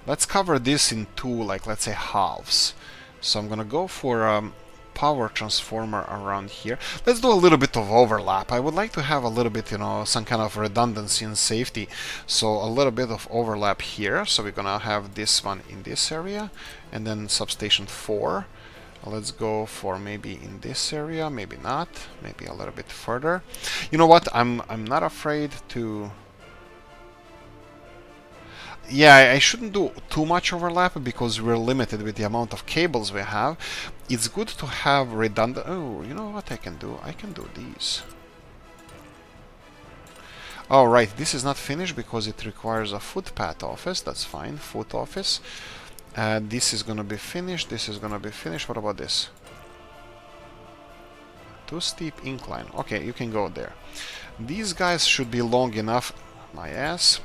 Let's cover this in two, like, let's say, halves. So I'm going to go for power transformer around here. Let's do a little bit of overlap. I would like to have a little bit, you know, some kind of redundancy and safety. So a little bit of overlap here. So we're gonna have this one in this area, and then substation 4. Let's go for maybe in this area, maybe not, maybe a little bit further. You know what? I'm not afraid to... Yeah, I shouldn't do too much overlap because we're limited with the amount of cables we have. It's good to have redundant... Oh, you know what I can do? I can do these. Oh, right, this is not finished because it requires a footpath office. That's fine, foot office. This is gonna be finished, this is gonna be finished. What about this? Too steep incline. Okay, you can go there. These guys should be long enough. My ass.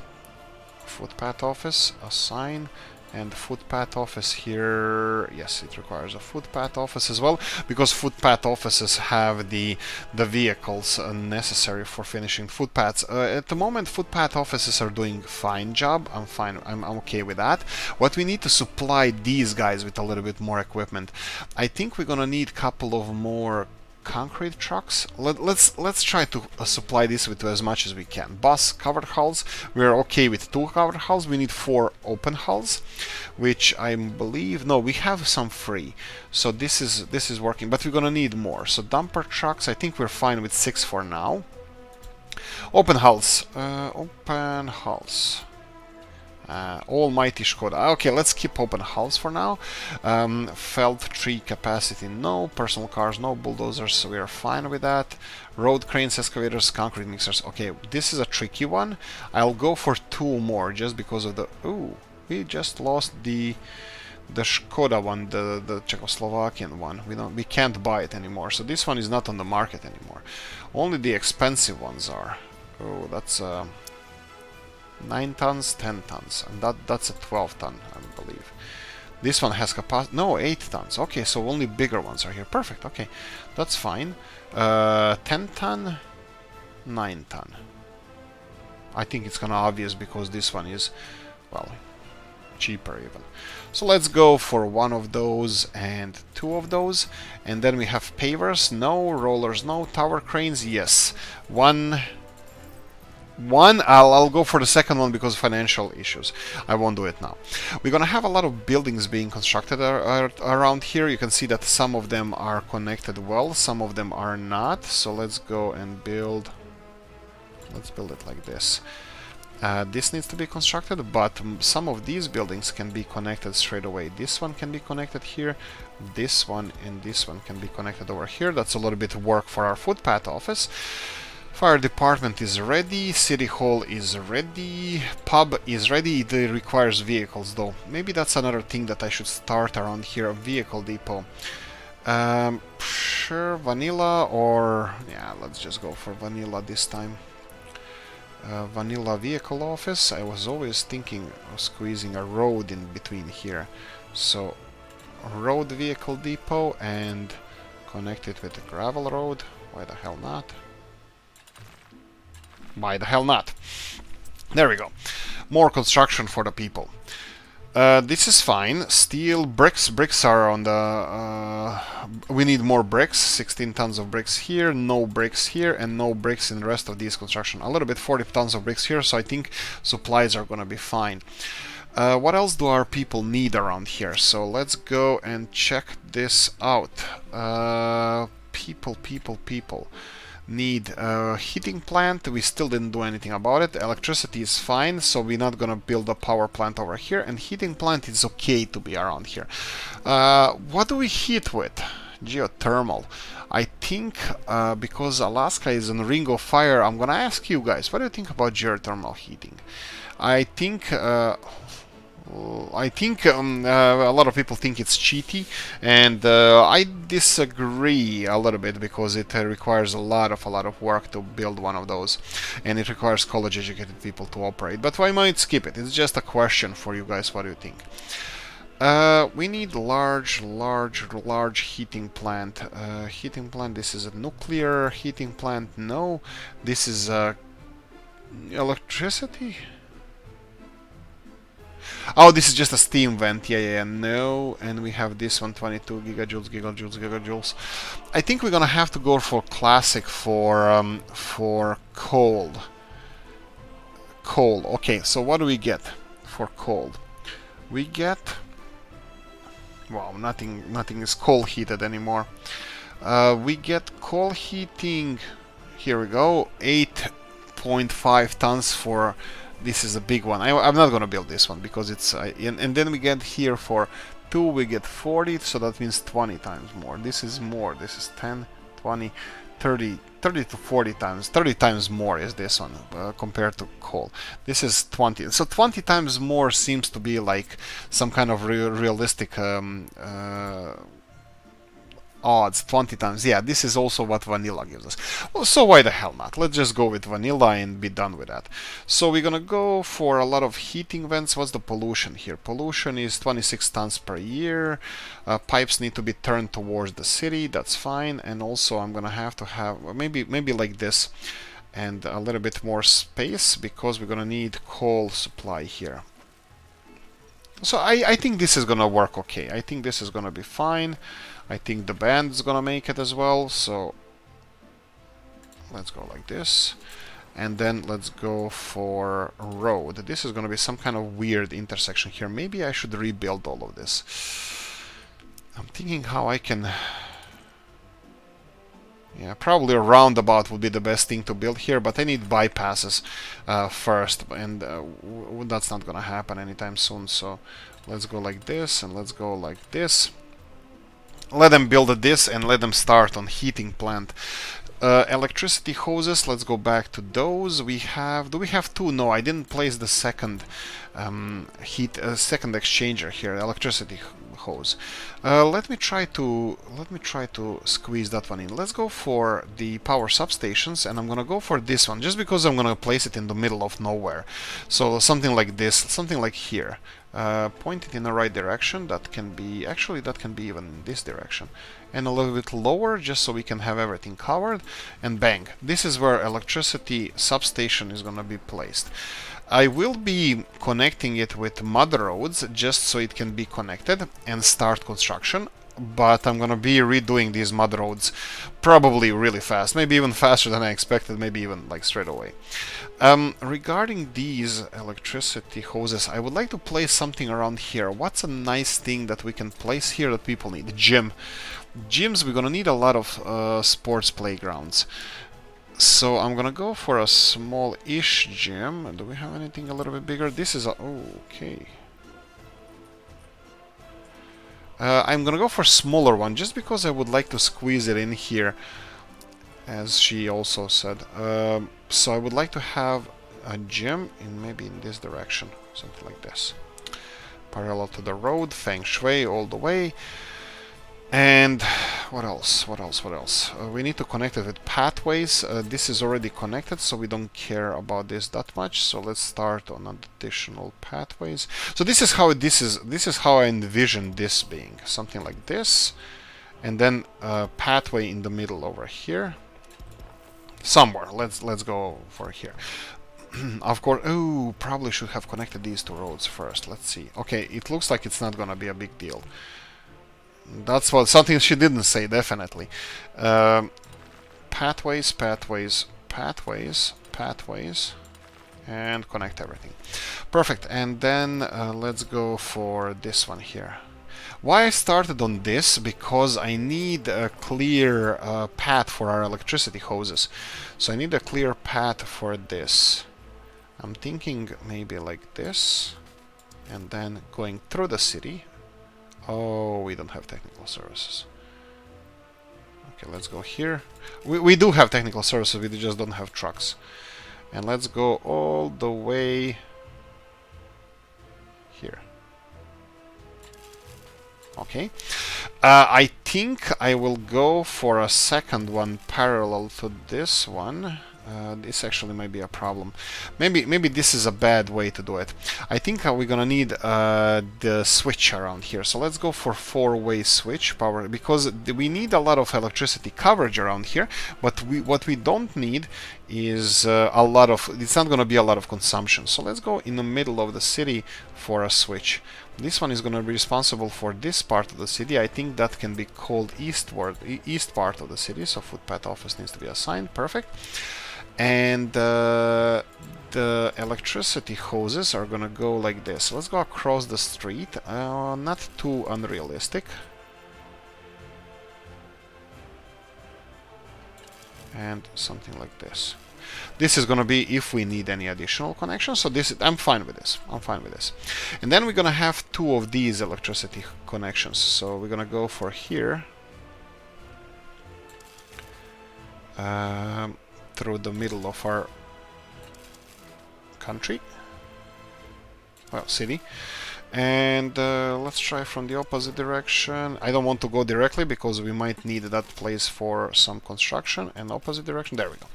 Footpath office, assign, and footpath office here. Yes, it requires a footpath office as well, because footpath offices have the vehicles necessary for finishing footpaths. At the moment, footpath offices are doing fine job. I'm fine. I'm okay with that. What we need to supply these guys with a little bit more equipment. I think we're gonna need a couple of more concrete trucks. Let's try to supply this with as much as we can. Bus covered hulls. We're okay with 2 covered hulls. We need 4 open hulls, which I believe we have some free. So this is working, but we're gonna need more. So dumper trucks. I think we're fine with 6 for now. Open hulls. Open hulls. Almighty Skoda. Okay, let's keep open hulls for now. Felt tree capacity, no. Personal cars, no. Bulldozers, so we are fine with that. Road cranes, excavators, concrete mixers. Okay, this is a tricky one. I'll go for 2 more just because of the... Ooh, we just lost the Skoda one, the Czechoslovakian one. We can't buy it anymore. So this one is not on the market anymore. Only the expensive ones are. Oh, that's 9 tons, 10 tons, and that's a 12 ton, I believe. This one has capacity, no, 8 tons. Okay, so only bigger ones are here. Perfect, okay, that's fine. 10 ton, 9 ton. I think it's kind of obvious because this one is, well, cheaper even. So let's go for 1 of those and 2 of those. And then we have pavers, no. Rollers, no. Tower cranes, yes. One. I'll go for the second one because of financial issues. I won't do it now. We're gonna have a lot of buildings being constructed around here. You can see that some of them are connected well, some of them are not. So let's go and build. Let's build it like this. This needs to be constructed, but some of these buildings can be connected straight away. This one can be connected here, this one and this one can be connected over here. That's a little bit of work for our footpath office. Fire department is ready, city hall is ready, pub is ready. It requires vehicles though. Maybe that's another thing that I should start around here, a vehicle depot. Sure, vanilla or... yeah, let's just go for vanilla this time. Vanilla vehicle office. I was always thinking of squeezing a road in between here. So, road vehicle depot and connect it with a gravel road. Why the hell not? Why the hell not? There we go. More construction for the people. This is fine. Steel, bricks. Bricks are on the... we need more bricks. 16 tons of bricks here, no bricks here, and no bricks in the rest of these construction. A little bit 40 tons of bricks here, so I think supplies are gonna be fine. What else do our people need around here? So let's go and check this out. People need a heating plant. We still didn't do anything about it. Electricity is fine, so we're not gonna build a power plant over here, and heating plant is okay to be around here. What do we heat with? Geothermal. I think because Alaska is in a ring of fire, I'm gonna ask you guys, what do you think about geothermal heating? I think I think a lot of people think it's cheaty, and I disagree a little bit because it requires a lot of work to build one of those, and it requires college-educated people to operate. But I might skip it. It's just a question for you guys. What do you think? We need large heating plant. Heating plant. This is a nuclear heating plant. No, this is electricity. Oh, this is just a steam vent. Yeah, no. And we have this one, 22 gigajoules. I think we're gonna have to go for classic for cold. Cold. Okay, so what do we get for cold? We get, wow, nothing is coal heated anymore. We get coal heating. Here we go. 8.5 tons for. This is a big one. I'm not gonna build this one because it's and then we get here for 2 we get 40, so that means 20 times more. This is more. This is 10, 20, 30 to 40 times. 30 times more is this one compared to coal. This is 20. So 20 times more seems to be like some kind of realistic odds. 20 times. Yeah, this is also what vanilla gives us. Well, so why the hell not? Let's just go with vanilla and be done with that. So we're gonna go for a lot of heating vents. What's the pollution here? Pollution is 26 tons per year. Pipes need to be turned towards the city. That's fine. And also I'm gonna have to have maybe like this and a little bit more space because we're gonna need coal supply here. So I think this is gonna work okay. I think this is gonna be fine. I think the band is gonna make it as well. So let's go like this. And then let's go for road. This is gonna be some kind of weird intersection here. Maybe I should rebuild all of this. I'm thinking how I can... Yeah, probably a roundabout would be the best thing to build here, but I need bypasses first, and that's not gonna happen anytime soon. So let's go like this, and let's go like this. Let them build this, and let them start on heating plant. Electricity hoses, let's go back to those. Do we have 2? No, I didn't place the second second exchanger here, electricity hose. Let me try to squeeze that one in. Let's go for the power substations, and I'm gonna go for this one just because I'm gonna place it in the middle of nowhere. So something like this, something like here. Point it in the right direction. That can be even in this direction, and a little bit lower just so we can have everything covered, and bang, this is where electricity substation is gonna be placed. I will be connecting it with mud roads just so it can be connected and start construction, but I'm gonna be redoing these mud roads probably really fast, maybe even faster than I expected, maybe even like straight away. Regarding these electricity hoses, I would like to place something around here. What's a nice thing that we can place here that people need? Gym. Gyms, we're gonna need a lot of sports playgrounds. So I'm gonna go for a small-ish gym. Do we have anything a little bit bigger? This is a... okay. I'm gonna go for a smaller one, just because I would like to squeeze it in here, as she also said. So I would like to have a gym maybe in this direction, something like this. Parallel to the road, feng shui all the way. And what else? We need to connect it with pathways. This is already connected, so we don't care about this that much. So let's start on additional pathways. So this is how I envision this being, something like this, and then a pathway in the middle over here, somewhere. Let's go for here. Of course. Oh, probably should have connected these 2 roads first. Let's see. Okay, it looks like it's not gonna be a big deal. That's something she didn't say, definitely. Pathways, and connect everything. Perfect. And then let's go for this one here. Why I started on this? Because I need a clear path for our electricity hoses. So I need a clear path for this. I'm thinking maybe like this, and then going through the city. Oh, we don't have technical services. Okay, let's go here. We do have technical services, we just don't have trucks. And let's go all the way here. Okay. I think I will go for a second one parallel to this one. This actually might be a problem. Maybe this is a bad way to do it. I think we're gonna need the switch around here. So let's go for four-way switch power, because we need a lot of electricity coverage around here. But what we don't need is a lot of. It's not gonna be a lot of consumption. So let's go in the middle of the city for a switch. This one is going to be responsible for this part of the city. I think that can be called east part of the city. So footpath office needs to be assigned. Perfect. And the electricity hoses are going to go like this. Let's go across the street. Not too unrealistic. And something like this. This is going to be if we need any additional connections. So I'm fine with this. I'm fine with this. And then we're going to have two of these electricity connections. So we're going to go for here. Through the middle of our country. Well, city. And let's try from the opposite direction. I don't want to go directly because we might need that place for some construction. And opposite direction, there we go.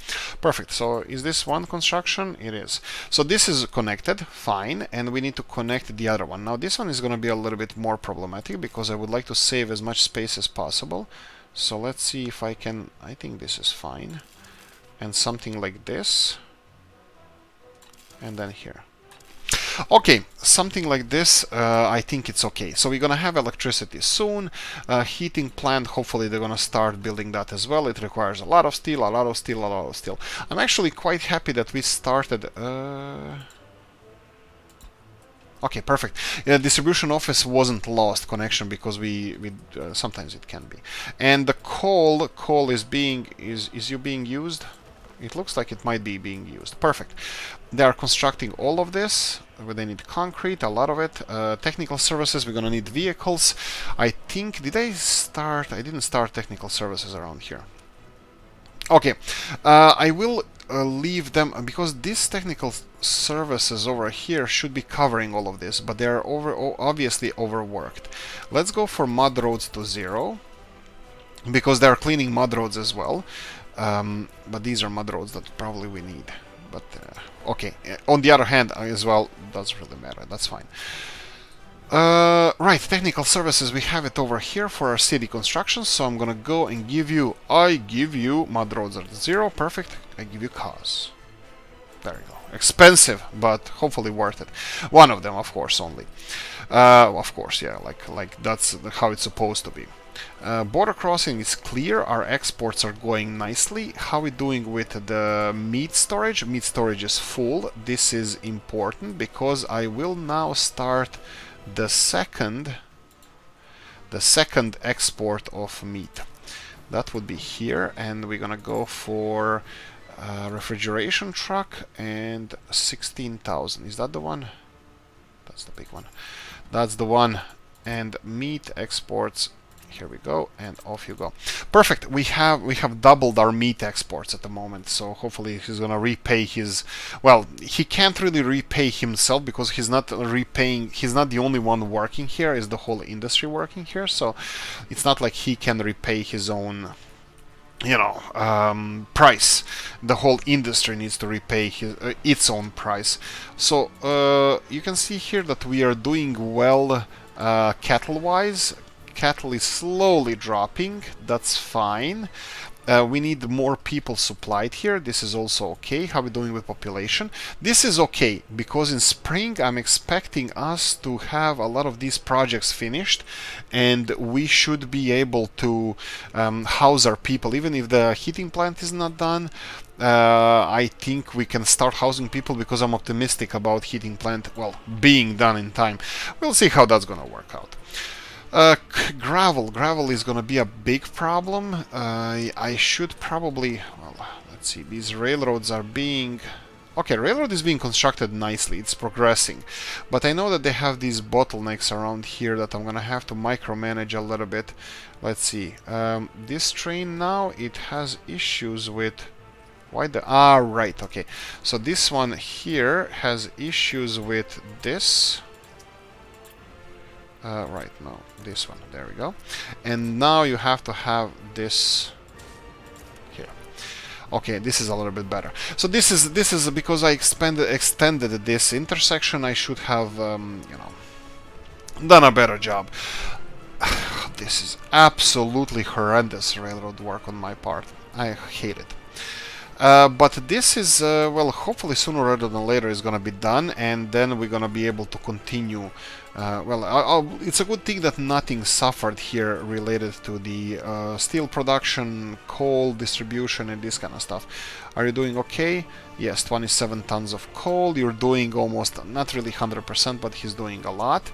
Perfect. So is this one construction? It is. So this is connected, fine. And we need to connect the other one. Now this one is going to be a little bit more problematic because I would like to save as much space as possible. So let's see if I can. I think this is fine. And something like this. And then here. Okay, something like this, I think it's okay. So we're gonna have electricity soon. Heating plant, hopefully they're gonna start building that as well. It requires a lot of steel, a lot of steel, a lot of steel. I'm actually quite happy that we started... Okay, perfect. Distribution office wasn't lost connection because we sometimes it can be. And the coal is being used? It looks like it might be being used. Perfect. They are constructing all of this. They need concrete, a lot of it. Technical services, we're going to need vehicles. I think, did I start? I didn't start technical services around here. Okay. I will leave them, because these technical services over here should be covering all of this, but they are obviously overworked. Let's go for mud roads to 0, because they are cleaning mud roads as well. But these are mud roads that probably we need. But okay, on the other hand as well, doesn't really matter, that's fine. Right, technical services, we have it over here for our city construction, so I'm gonna go and give you mud roads at 0, perfect. I give you cars. There you go. Expensive, but hopefully worth it. One of them, of course, only. Of course, yeah, like that's how it's supposed to be. Border crossing is clear. Our exports are going nicely. How are we doing with the meat storage? Meat storage is full. This is important because I will now start the second export of meat. That would be here, and we're gonna go for refrigeration truck and 16,000. Is that the one? That's the big one. That's the one. And meat exports. Here we go, and off you go. Perfect. We have doubled our meat exports at the moment, so hopefully he's gonna repay his. Well, he can't really repay himself because he's not repaying. He's not the only one working here. Is the whole industry working here? So it's not like he can repay his own, price. The whole industry needs to repay its own price. So you can see here that we are doing well cattle-wise. Cattle is slowly dropping. That's fine. We need more people supplied here. This is also okay. How are we doing with population? This is okay because in spring I'm expecting us to have a lot of these projects finished, and we should be able to house our people. Even if the heating plant is not done, I think we can start housing people because I'm optimistic about heating plant, well, being done in time. We'll see how that's gonna work out. Gravel is gonna be a big problem. I should probably, well, let's see, these railroads are being... Okay, railroad is being constructed nicely, it's progressing. But I know that they have these bottlenecks around here that I'm gonna have to micromanage a little bit. Let's see, this train now, it has issues with... Why the... Ah, right, okay. So this one here has issues with this. Right, no, this one. There we go. And now you have to have this here. Okay, this is a little bit better. So this is because I extended this intersection. I should have done a better job. This is absolutely horrendous railroad work on my part. I hate it. But this is, well, hopefully sooner rather than later is going to be done, and then we're going to be able to continue. It's a good thing that nothing suffered here related to the steel production, coal distribution, and this kind of stuff. Are you doing okay? Yes, 27 tons of coal. You're doing almost, not really 100%, but he's doing a lot.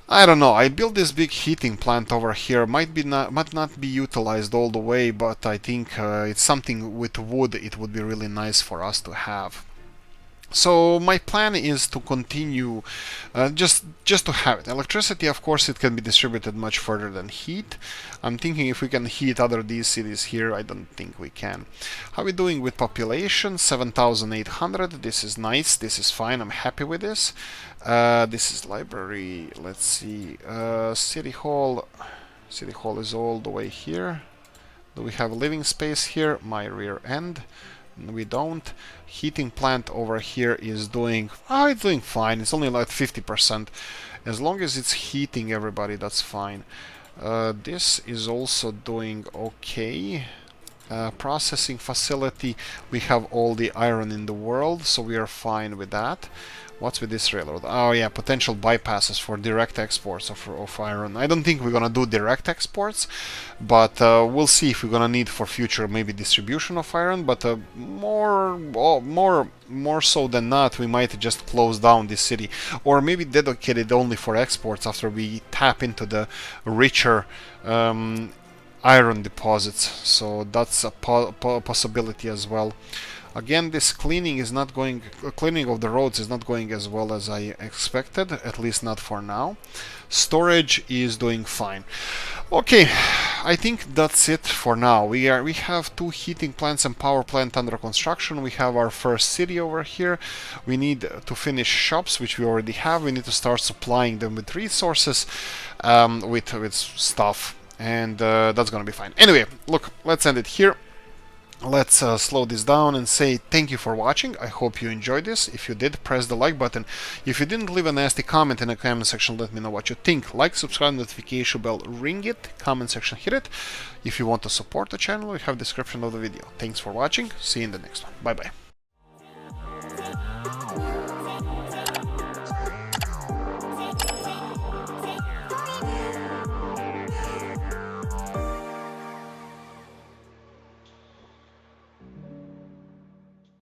I don't know. I built this big heating plant over here. Might not be utilized all the way, but I think it's something with wood. It would be really nice for us to have. So my plan is to continue just to have it. Electricity, of course, it can be distributed much further than heat. I'm thinking if we can heat other these cities here, I don't think we can. How are we doing with population? 7,800. This is nice. This is fine. I'm happy with this. This is library. Let's see. City Hall. City Hall is all the way here. Do we have living space here? My rear end. We don't. Heating plant over here is doing, it's doing fine. It's only like 50%. As long as it's heating everybody, that's fine. This is also doing okay. Processing facility, we have all the iron in the world, so we are fine with that. What's with this railroad? Oh yeah, potential bypasses for direct exports of iron. I don't think we're gonna do direct exports, but we'll see if we're gonna need for future maybe distribution of iron. But more so than not, we might just close down this city, or maybe dedicate it only for exports after we tap into the richer iron deposits. So that's a possibility as well. Again, this cleaning of the roads is not going as well as I expected, at least not for now. Storage is doing fine. Okay, I think that's it for now. We have 2 heating plants and power plant under construction. We have our first city over here. We need to finish shops, which we already have. We need to start supplying them with resources, with stuff, and that's gonna be fine. Anyway, look, let's end it here. Let's slow this down and say thank you for watching. I hope you enjoyed this. If you did, press the like button. If you didn't, leave a nasty comment in the comment section. Let me know what you think. Like, subscribe, notification bell, ring it, comment section, hit it. If you want to support the channel, we have description of the video. Thanks for watching. See you in the next one. Bye bye.